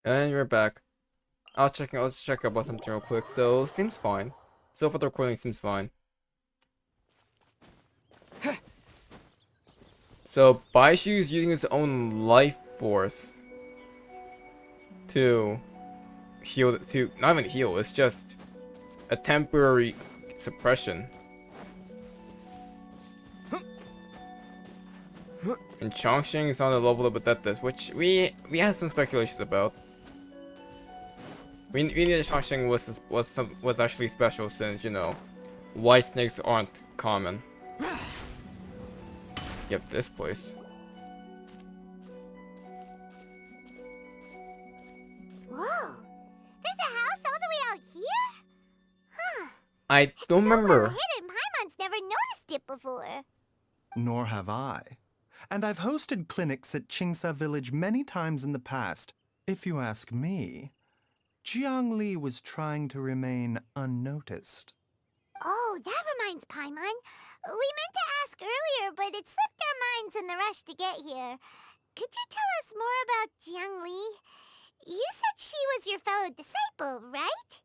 And we're back. Let's check about something real quick. So, seems fine. So far the recording seems fine. So, Baizhu is using his own life force to heal, not even heal, it's just a temporary suppression. And Chongqing is on the level of Adetus, which we had some speculations about. We knew that Chongqing was actually special since, you know, white snakes aren't common. Yep, this place. Whoa! There's a house all the way out here? Huh. I It's don't so well remember. hidden, Paimon's never noticed it before. Nor have I. And I've hosted clinics at Qingsa Village many times in the past. If you ask me, Jiangli was trying to remain unnoticed. Oh, that reminds Paimon. We meant to ask earlier, but it slipped our minds in the rush to get here. Could you tell us more about Jiangli? You said she was your fellow disciple, right?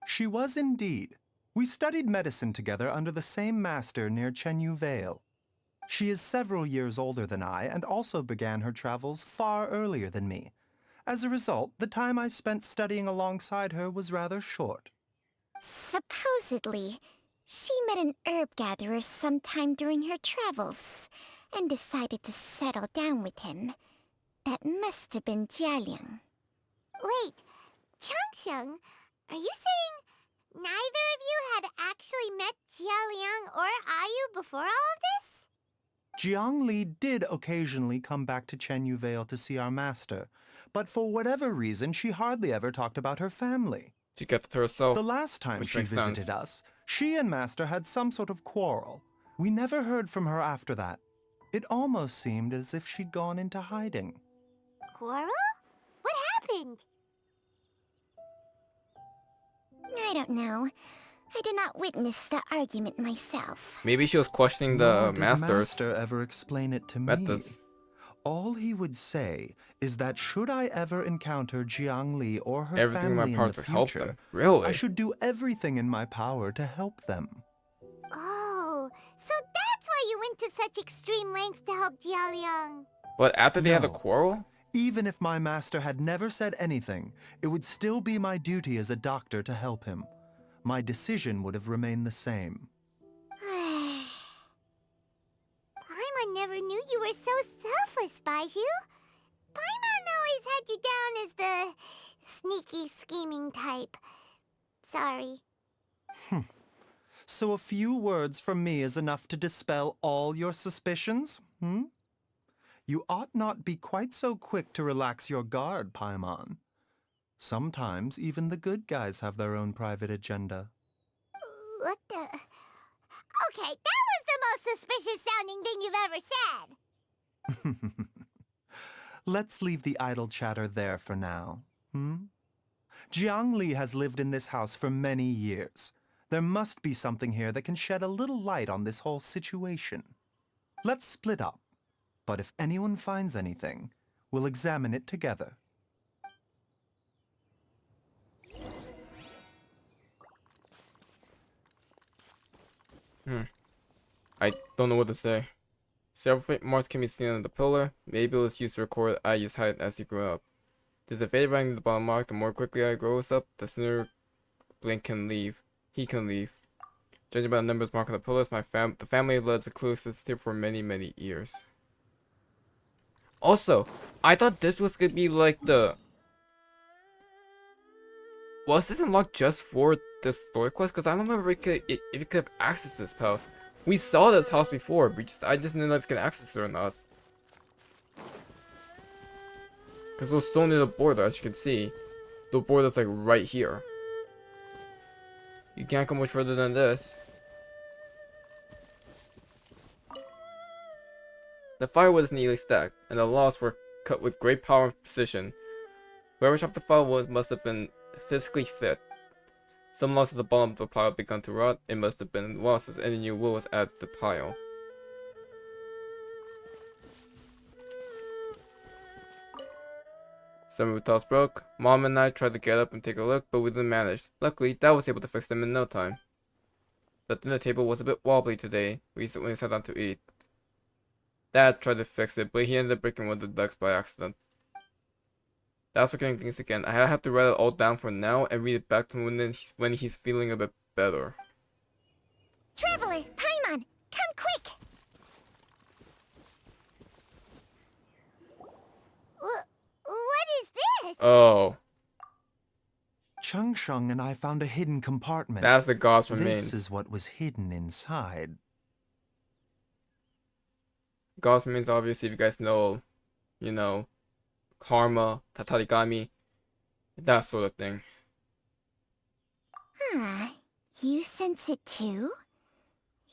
She was indeed. We studied medicine together under the same master near Chenyu Vale. She is several years older than I and also began her travels far earlier than me. As a result, the time I spent studying alongside her was rather short. Supposedly, she met an herb gatherer sometime during her travels and decided to settle down with him. That must have been Jialiang. Wait, Changxiang, are you saying neither of you had actually met Jialiang or Ayu before all of this? Jiangli did occasionally come back to Chenyu Vale to see our master, but for whatever reason, she hardly ever talked about her family. She kept it to herself. The last time which she makes visited sense. us, she and Master had some sort of quarrel. We never heard from her after that. It almost seemed as if she'd gone into hiding. Quarrel? What happened? I don't know. I did not witness the argument myself. Maybe she was questioning Nor the did master's Master ever explain it to me. methods. All he would say is that should I ever encounter Jiangli or her Everything in my family in power the to help future, them. Really? I should do everything in my power to help them. Oh, so that's why you went to such extreme lengths to help Jialiang. But after they had a No. quarrel? Even if my master had never said anything, it would still be my duty as a doctor to help him. My decision would have remained the same. Paimon never knew you were so selfless, Baizhu. Paimon always had you down as the sneaky, scheming type. Sorry. So a few words from me is enough to dispel all your suspicions? You ought not be quite so quick to relax your guard, Paimon. Sometimes even the good guys have their own private agenda. What the... Okay, that was the most suspicious sounding thing you've ever said. Let's leave the idle chatter there for now. Jiangli has lived in this house for many years. There must be something here that can shed a little light on this whole situation. Let's split up. But if anyone finds anything, we'll examine it together. I don't know what to say. Several faint marks can be seen on the pillar. Maybe it was used to record Ayu's height as he grew up. There's a faded writing at the bottom mark. The more quickly Ayu grows up, the sooner Blink can leave. He can leave. Judging by the numbers marked on the pillars, the family led the closest here for many, many years. Also, I thought this was gonna be like the... Was this unlocked just for this story quest? Because I don't remember if you could have access to this house. We saw this house before, but I just didn't know if you could access it or not. Because it was so near the border, as you can see. The border's like right here. You can't go much further than this. The firewood is neatly stacked, and the logs were cut with great power and precision. Whoever chopped the firewood must have been physically fit. Some logs at the bottom of the pile had begun to rot. It must have been lost as any new wood was added to the pile. Some rooftops broke. Mom and I tried to get up and take a look, but we didn't manage. Luckily, Dad was able to fix them in no time. The dinner table was a bit wobbly today when we sat down to eat. Dad tried to fix it, but he ended up breaking one of the ducks by accident. That's forgetting things again. I have to write it all down for now and read it back to him when he's feeling a bit better. Traveler, Paimon, come quick! What is this? Oh, Changsheng and I found a hidden compartment. that's the god's remains. This is what was hidden inside. God's remains, obviously, if you guys know, you know, karma, tatarigami, that sort of thing. Huh, you sense it too?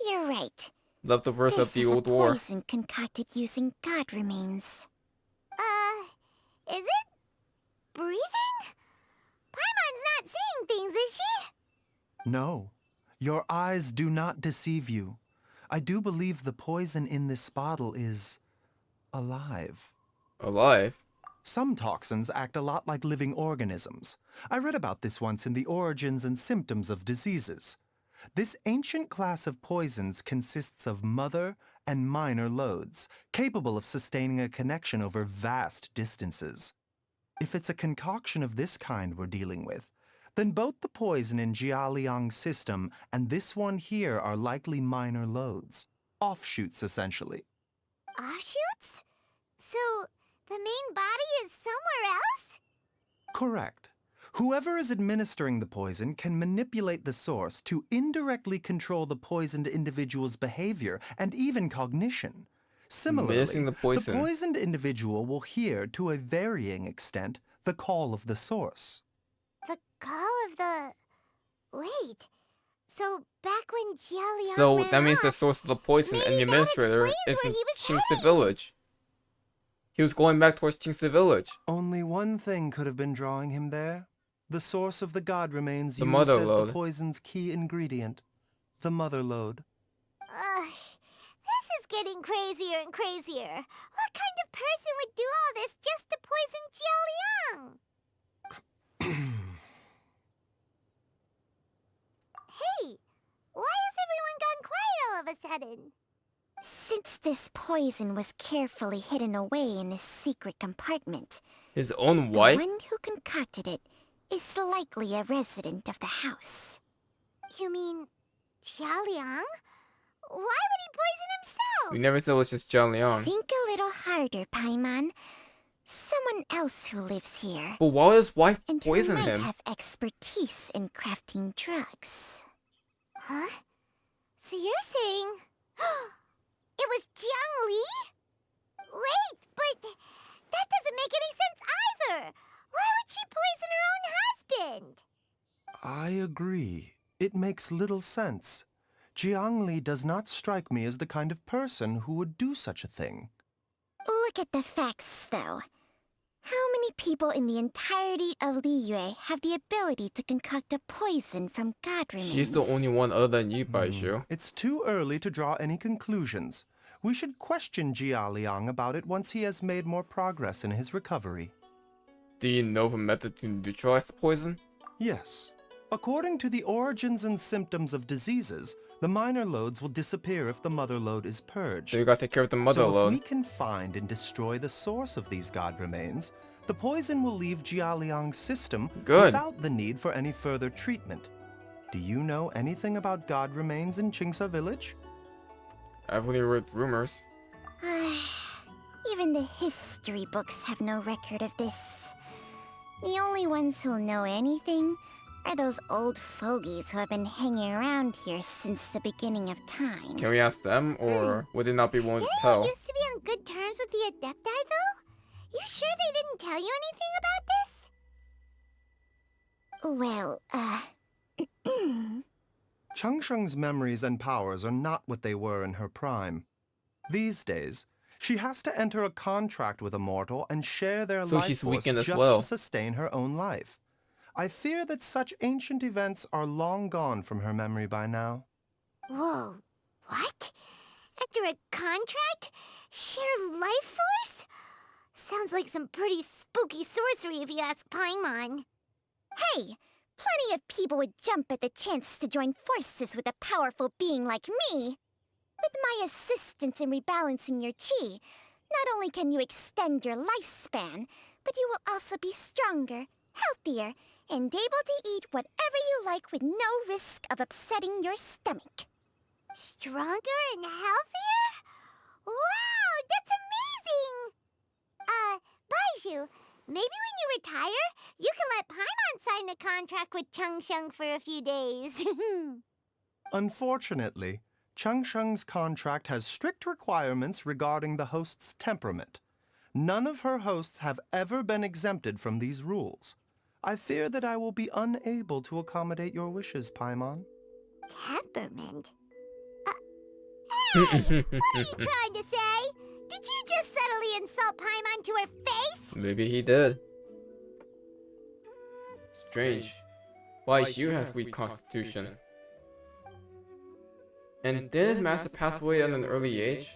You're right. Love the verse of the old This is a war. poison concocted using god remains. Is it breathing? Paimon's not seeing things, is she? No, your eyes do not deceive you. I do believe the poison in this bottle is alive. Alive? Some toxins act a lot like living organisms. I read about this once in the Origins and Symptoms of Diseases. This ancient class of poisons consists of mother and minor loads, capable of sustaining a connection over vast distances. If it's a concoction of this kind we're dealing with, then both the poison in Jialiang's system and this one here are likely minor loads. Offshoots, essentially. Offshoots? So, the main body is somewhere else? Correct. Whoever is administering the poison can manipulate the source to indirectly control the poisoned individual's behavior and even cognition. Similarly, Missing the poison. the poisoned individual will hear, to a varying extent, the call of the source. The call of the... Wait. So, back when Jialiang So ran that means the off, source of the poison and the maybe that administrator explains is where in he was Qingce heading. village. He was going back towards Qingce village. Only one thing could have been drawing him there. The source of the god remains The used mother as lode. the poison's key ingredient. The mother lode. This is getting crazier and crazier. What kind of person would do all this just to poison Jialiang? Hey, why has everyone gone quiet all of a sudden? Since this poison was carefully hidden away in a secret compartment, His own the wife? one who concocted it is likely a resident of the house. You mean Jialiang? Why would he poison himself? We never said it was just Jialiang. Think a little harder, Paimon. Someone else who lives here, But why would his wife and who poison might him? have expertise in crafting drugs. Huh? So you're saying... it was Jiangli? Wait, but that doesn't make any sense either. Why would she poison her own husband? I agree. It makes little sense. Jiangli does not strike me as the kind of person who would do such a thing. Look at the facts, though. How many people in the entirety of Liyue have the ability to concoct a poison from god remains? She's the only one other than you, Baizhu. It's too early to draw any conclusions. We should question Jialiang about it once he has made more progress in his recovery. Do you know of a method to neutralize the poison? Yes. According to the Origins and Symptoms of Diseases, the minor loads will disappear if the mother lode is purged. So you gotta take care of the mother So if load. we can find and destroy the source of these god remains, the poison will leave Jialiang's system Good. without the need for any further treatment. Do you know anything about god remains in Qingce village? I've only read rumors. Even the history books have no record of this. The only ones who'll know anything are those old fogies who have been hanging around here since the beginning of time. Can we ask them, or would they not be willing to Didn't tell? you used to be on good terms with the Adepti, though? You sure they didn't tell you anything about this? Well, Changsheng's memories and powers are not what they were in her prime. These days, she has to enter a contract with a mortal and share their So life she's force weakened as just well. to sustain her own life. I fear that such ancient events are long gone from her memory by now. Whoa, what? Enter a contract? Share life force? Sounds like some pretty spooky sorcery if you ask Paimon. Hey, plenty of people would jump at the chance to join forces with a powerful being like me. With my assistance in rebalancing your chi, not only can you extend your lifespan, but you will also be stronger, healthier, and able to eat whatever you like with no risk of upsetting your stomach. Stronger and healthier? Wow, that's amazing! Baizhu, maybe when you retire, you can let Paimon sign a contract with Changsheng for a few days. Unfortunately, Changsheng's contract has strict requirements regarding the host's temperament. None of her hosts have ever been exempted from these rules. I fear that I will be unable to accommodate your wishes, Paimon. Temperament? Hey! What are you trying to say? Did you just subtly insult Paimon to her face? Maybe he did. Strange. Baizhu has weak constitution. And did his master pass away at an early age?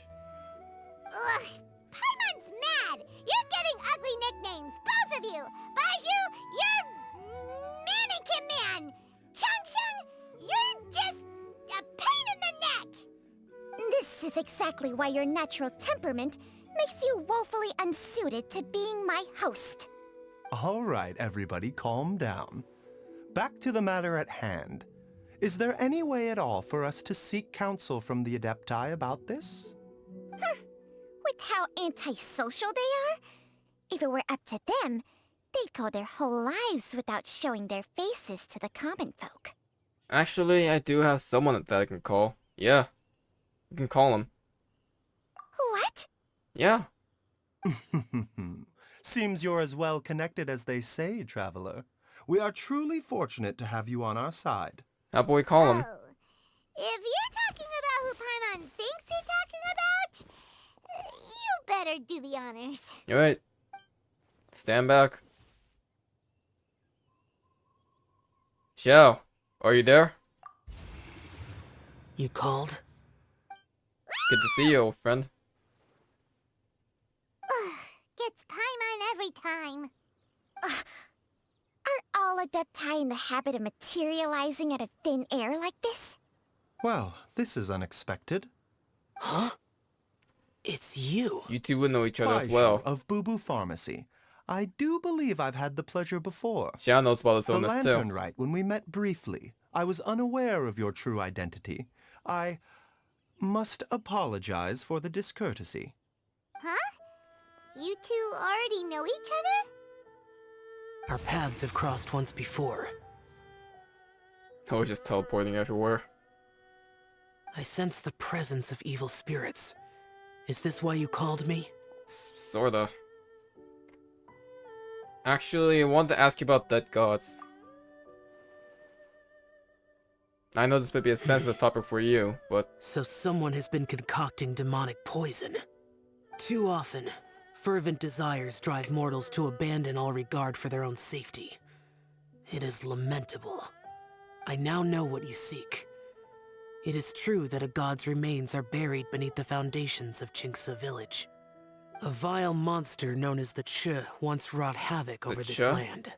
Ugh, Paimon's mad! You're getting ugly nicknames, both of you! Baizhu, you're Mannequin Man! Changsheng, you're just a pain in the neck! This is exactly why your natural temperament makes you woefully unsuited to being my host. All right, everybody, calm down. Back to the matter at hand. Is there any way at all for us to seek counsel from the Adepti about this? With how antisocial they are, if it were up to them, they'd go their whole lives without showing their faces to the common folk. Actually, I do have someone that I can call. Yeah. You can call him. What? Yeah. Seems you're as well connected as they say, traveler. We are truly fortunate to have you on our side. How about we call him? Oh, if you're talking about who Paimon thinks you're talking about, you better do the honors. Alright. Stand back. Xiao, are you there? You called? Good to see you, old friend. Gets Paimon every time. Are all Adepti in the habit of materializing out of thin air like this? Well, this is unexpected. Huh? It's you. You two would know each other as Baizhu well. of Boo Boo Pharmacy. I do believe I've had the pleasure before. Xiao knows about his The illness lantern too. rite, when we met briefly, I was unaware of your true identity. I must apologize for the discourtesy. Huh? You two already know each other? Our paths have crossed once before. I was just teleporting everywhere. I sense the presence of evil spirits. Is this why you called me? Sorta. Actually, I wanted to ask you about dead gods. I know this may be a sensitive topic for you, but So someone has been concocting demonic poison. Too often, fervent desires drive mortals to abandon all regard for their own safety. It is lamentable. I now know what you seek. It is true that a god's remains are buried beneath the foundations of Qingce village. A vile monster known as the Che once wrought havoc over this Che? land,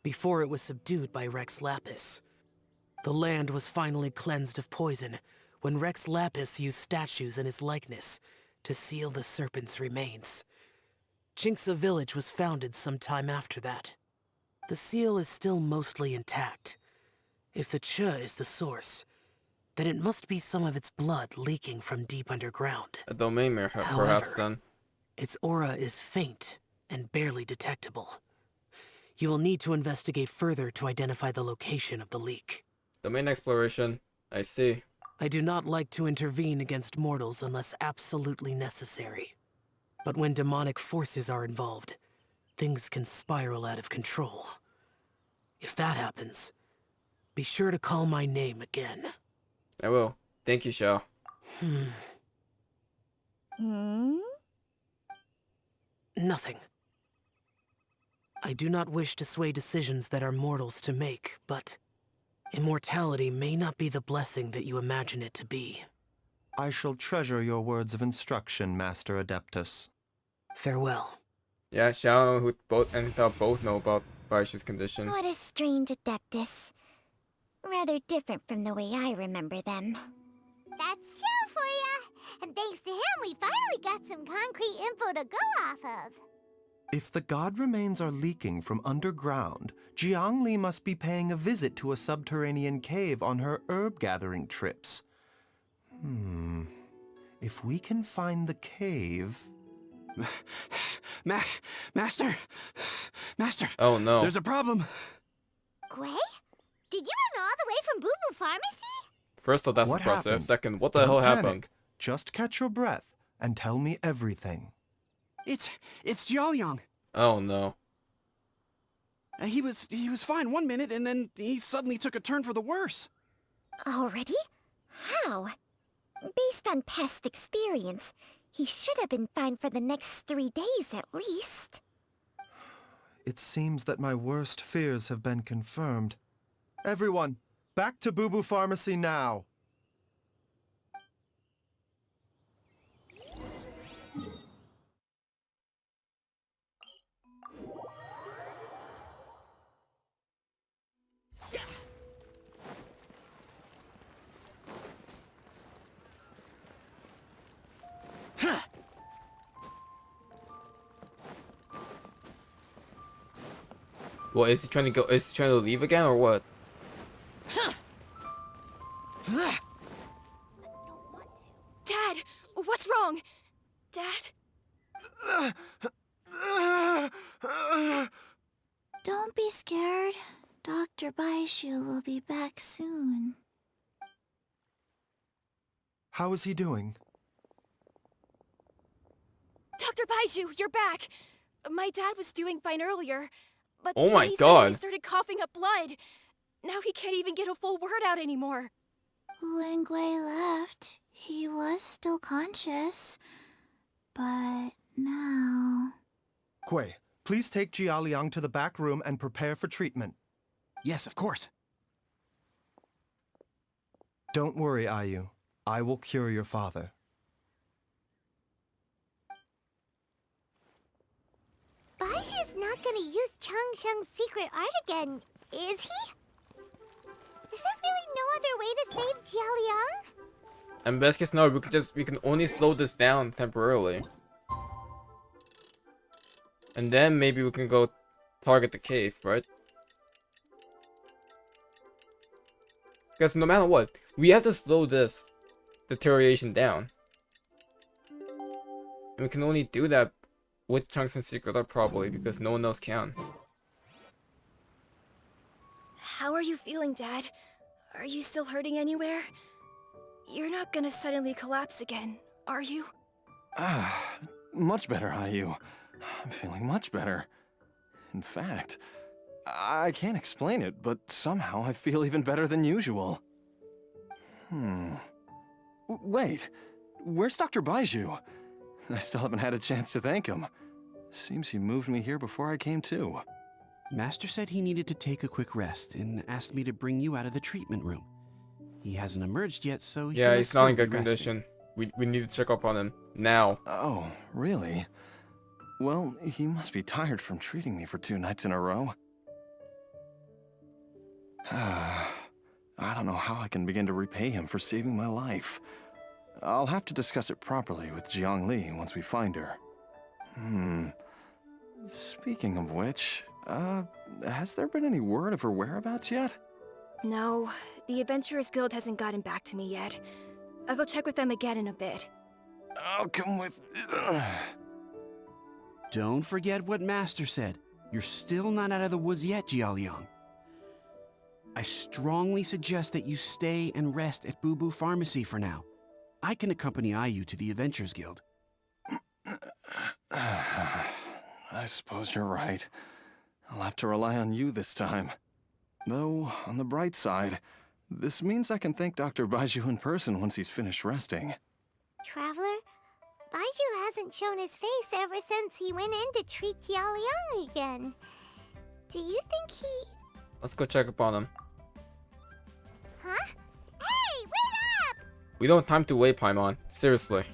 before it was subdued by Rex Lapis. The land was finally cleansed of poison when Rex Lapis used statues in his likeness to seal the serpent's remains. Qingce village was founded some time after that. The seal is still mostly intact. If the Che is the source, then it must be some of its blood leaking from deep underground. a domain mirror, perhaps However, then. Its aura is faint and barely detectable. You will need to investigate further to identify the location of the leak. Domain exploration. I see. I do not like to intervene against mortals unless absolutely necessary. But when demonic forces are involved, things can spiral out of control. If that happens, be sure to call my name again. I will. Thank you, Xiao. Nothing. I do not wish to sway decisions that are mortals to make, but immortality may not be the blessing that you imagine it to be. I shall treasure your words of instruction, Master Adeptus. Farewell. Yeah, Xiao who both and Thought both know about Baishu's condition. What a strange adeptus. Rather different from the way I remember them. That's Xiao for ya! And thanks to him, we finally got some concrete info to go off of. If the god remains are leaking from underground, Jiangli must be paying a visit to a subterranean cave on her herb-gathering trips. If we can find the cave... Master! Master! Oh no. There's a problem! Gwei? Did you run all the way from Boo Boo Pharmacy? First off, that's What impressive. happened? Second, what the Don't hell panic. happened? Just catch your breath and tell me everything. It's Jialiang. Oh no. He was fine one minute, and then he suddenly took a turn for the worse. Already? How? Based on past experience, he should have been fine for the next 3 days at least. It seems that my worst fears have been confirmed. Everyone, back to Boo Boo Pharmacy now! What is he trying to go? Is he trying to leave again or what? Dad, what's wrong? Dad? Don't be scared. Dr. Baizhu will be back soon. How is he doing? Dr. Baizhu, you're back! My dad was doing fine earlier, but Oh then my he God. suddenly started coughing up blood. Now he can't even get a full word out anymore. When Gwei left, he was still conscious. But now... Gwei, please take Jialiang to the back room and prepare for treatment. Yes, of course. Don't worry, Ayu. I will cure your father. Baizhu's not gonna use Changsheng's secret art again, is he? Is there really no other way to save Jialiang? And best case scenario, we can only slow this down temporarily. And then maybe we can go target the cave, right? Because no matter what, we have to slow this deterioration down. And we can only do that with Chunks and Secret Art probably, because no one else can. How are you feeling, Dad? Are you still hurting anywhere? You're not gonna suddenly collapse again, are you? Much better, Ayu. I'm feeling much better. In fact, I can't explain it, but somehow I feel even better than usual. Wait, where's Dr. Baizhu? I still haven't had a chance to thank him. Seems he moved me here before I came to. Master said he needed to take a quick rest and asked me to bring you out of the treatment room. He hasn't emerged yet, so he Yeah, must he's not in still good be resting. condition. We need to check up on him now. Oh, really? Well, he must be tired from treating me for 2 nights in a row. I don't know how I can begin to repay him for saving my life. I'll have to discuss it properly with Jiangli once we find her. Speaking of which, has there been any word of her whereabouts yet? No, the Adventurers Guild hasn't gotten back to me yet. I'll go check with them again in a bit. I'll come with... Don't forget what Master said. You're still not out of the woods yet, Jialiang. I strongly suggest that you stay and rest at Boo Boo Pharmacy for now. I can accompany Ayu to the Adventurers Guild. I suppose you're right. I'll have to rely on you this time. Though, on the bright side, this means I can thank Dr. Baizhu in person once he's finished resting. Traveler, Baizhu hasn't shown his face ever since he went in to treat Jialiang again. Do you think he... Let's go check up on him. Huh? Hey, wait up! We don't have time to wait, Paimon. Seriously.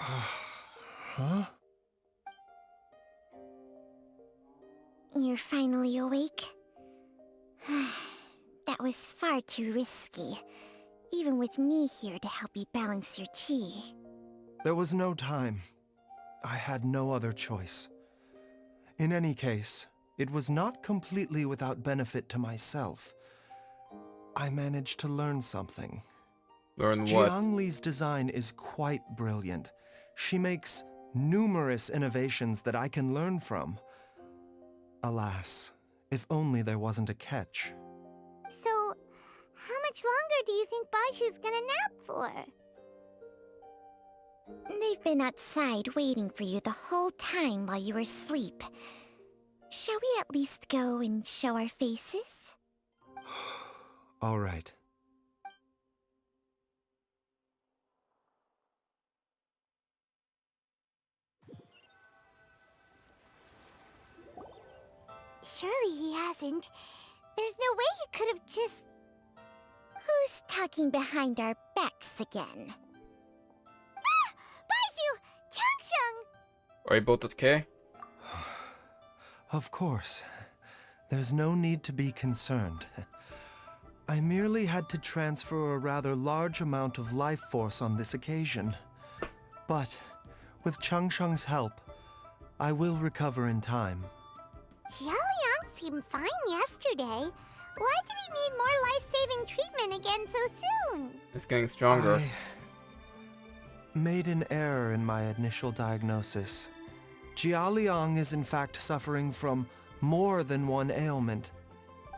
Huh? You're finally awake? That was far too risky, even with me here to help you balance your chi. There was no time. I had no other choice. In any case, it was not completely without benefit to myself. I managed to learn something. Learn what? Jiangli's design is quite brilliant. She makes numerous innovations that I can learn from. Alas, if only there wasn't a catch. So, how much longer do you think Baizhu's gonna nap for? They've been outside waiting for you the whole time while you were asleep. Shall we at least go and show our faces? All right. Surely he hasn't. There's no way he could have just... Who's talking behind our backs again? Ah! Baizhu! Changsheng! Are you both okay? Of course. There's no need to be concerned. I merely had to transfer a rather large amount of life force on this occasion. But, with Changsheng's help, I will recover in time. Jialiang seemed fine yesterday. Why did he need more life-saving treatment again so soon? It's getting stronger. I made an error in my initial diagnosis. Jialiang is in fact suffering from more than one ailment,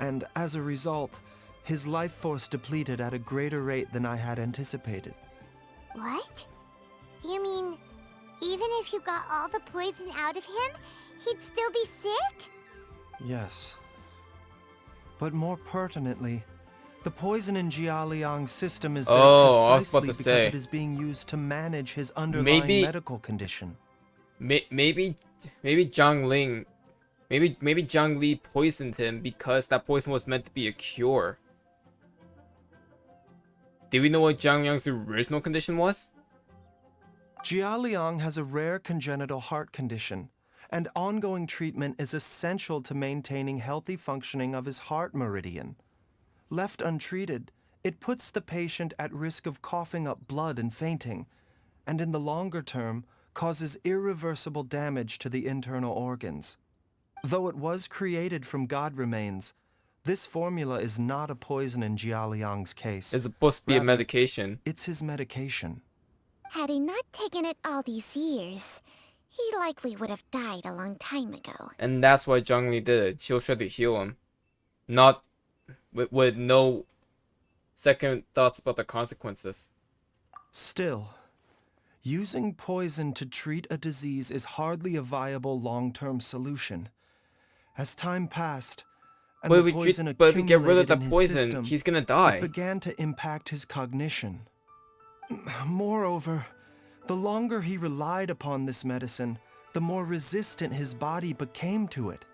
and as a result, his life force depleted at a greater rate than I had anticipated. What? You mean, even if you got all the poison out of him, he'd still be sick? Yes. But more pertinently, the poison in Jialiang's system is there Oh, I was about precisely to because say. it is being used to manage his underlying medical condition. Maybe Jiangli poisoned him because that poison was meant to be a cure. Do we know what Jialiang's original condition was? Jialiang has a rare congenital heart condition, and ongoing treatment is essential to maintaining healthy functioning of his heart meridian. Left untreated, it puts the patient at risk of coughing up blood and fainting, and in the longer term, causes irreversible damage to the internal organs. Though it was created from god remains, this formula is not a poison in Jialiang's case. It's supposed to be a Rather, medication. It's his medication. Had he not taken it all these years, he likely would have died a long time ago. And that's why Jiangli did it. She'll try to heal him. Not with no second thoughts about the consequences. Still, using poison to treat a disease is hardly a viable long-term solution. As time passed, and But the poison if we get rid of accumulated the in his poison, system, he's gonna it die. began to impact his cognition. Moreover, the longer he relied upon this medicine, the more resistant his body became to it.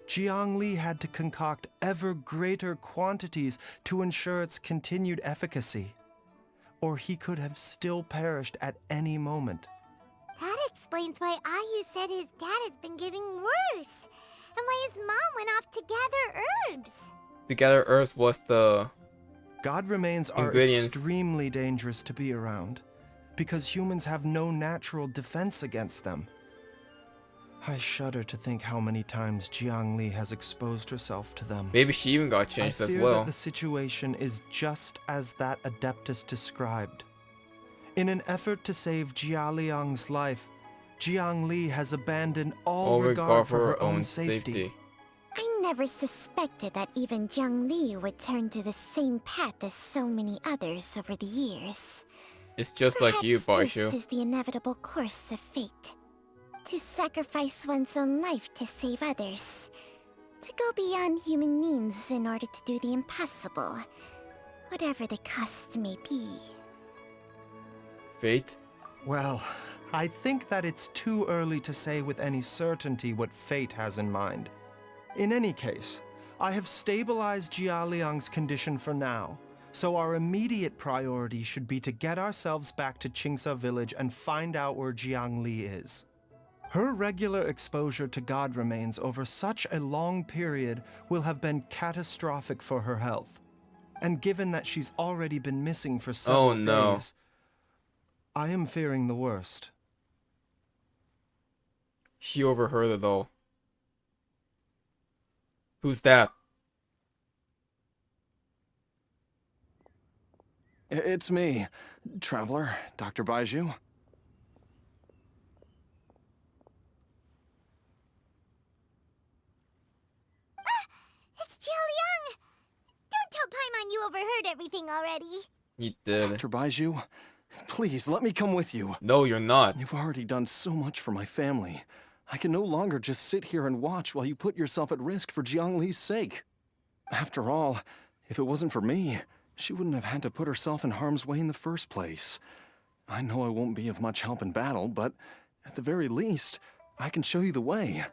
Jiangli had to concoct ever greater quantities to ensure its continued efficacy, or he could have still perished at any moment. That explains why Ayu said his dad has been getting worse, and why his mom went off to gather herbs. To gather earth was the God remains are ingredients. extremely dangerous to be around, because humans have no natural defense against them. I shudder to think how many times Jiangli has exposed herself to them. Maybe she even got I changed as fear well. that the situation is just as that Adeptus described. In an effort to save Jialiang's life, Jiangli has abandoned all regard for her own safety. I never suspected that even Jiangli would turn to the same path as so many others over the years. It's just like you, Perhaps Baizhu. this is the inevitable course of fate. To sacrifice one's own life to save others. To go beyond human means in order to do the impossible. Whatever the cost may be. Fate? Well, I think that it's too early to say with any certainty what fate has in mind. In any case, I have stabilized Jialiang's condition for now, So our immediate priority should be to get ourselves back to Qingsa village and find out where Jiangli is. Her regular exposure to god remains over such a long period will have been catastrophic for her health. And given that she's already been missing for several no. days, I am fearing the worst. She overheard it all. Who's that? It's me, Traveler, Dr. Baizhu. It's Jialiang! Don't tell Paimon you overheard everything already. You did. Dr. Baizhu, please let me come with you. No, you're not. You've already done so much for my family. I can no longer just sit here and watch while you put yourself at risk for Jiangli's sake. After all, if it wasn't for me, she wouldn't have had to put herself in harm's way in the first place. I know I won't be of much help in battle, but at the very least, I can show you the way.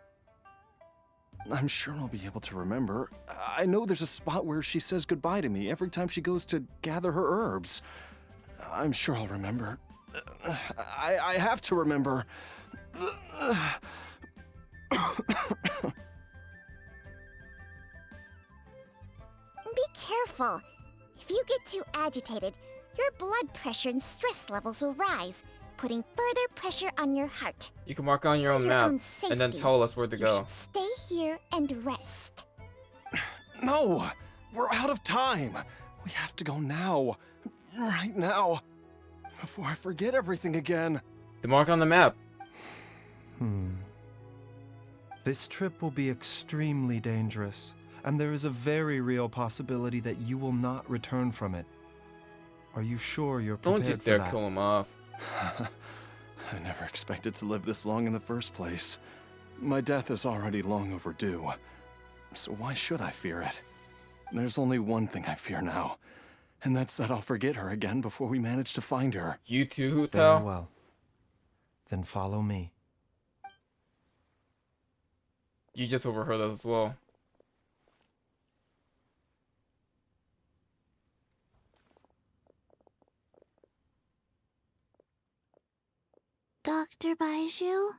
I'm sure I'll be able to remember. I know there's a spot where she says goodbye to me every time she goes to gather her herbs. I'm sure I'll remember. I have to remember. Be careful. If you get too agitated, your blood pressure and stress levels will rise, putting further pressure on your heart. You can mark on your own For map own and then safety, tell us where to you go. should stay here and rest. No! We're out of time! We have to go now. Right now. Before I forget everything again. The mark on the map. This trip will be extremely dangerous, and there is a very real possibility that you will not return from it. Are you sure you're prepared Don't you for dare that? kill him off. I never expected to live this long in the first place. My death is already long overdue. So why should I fear it? There's only one thing I fear now, and that's that I'll forget her again before we manage to find her. You too, Hu Very Tao? well. Then follow me. You just overheard us as well. Dr. Baizhu?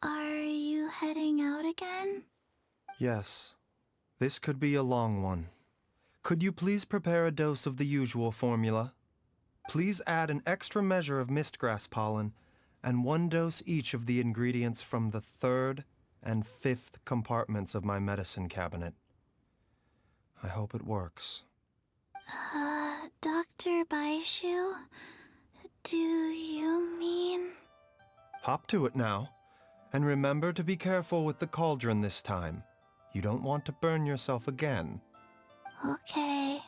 Are you heading out again? Yes. This could be a long one. Could you please prepare a dose of the usual formula? Please add an extra measure of mistgrass pollen and 1 dose each of the ingredients from the 3rd and 5th compartments of my medicine cabinet. I hope it works. Dr. Baizhu? Do you mean... Hop to it now. And remember to be careful with the cauldron this time. You don't want to burn yourself again. Okay.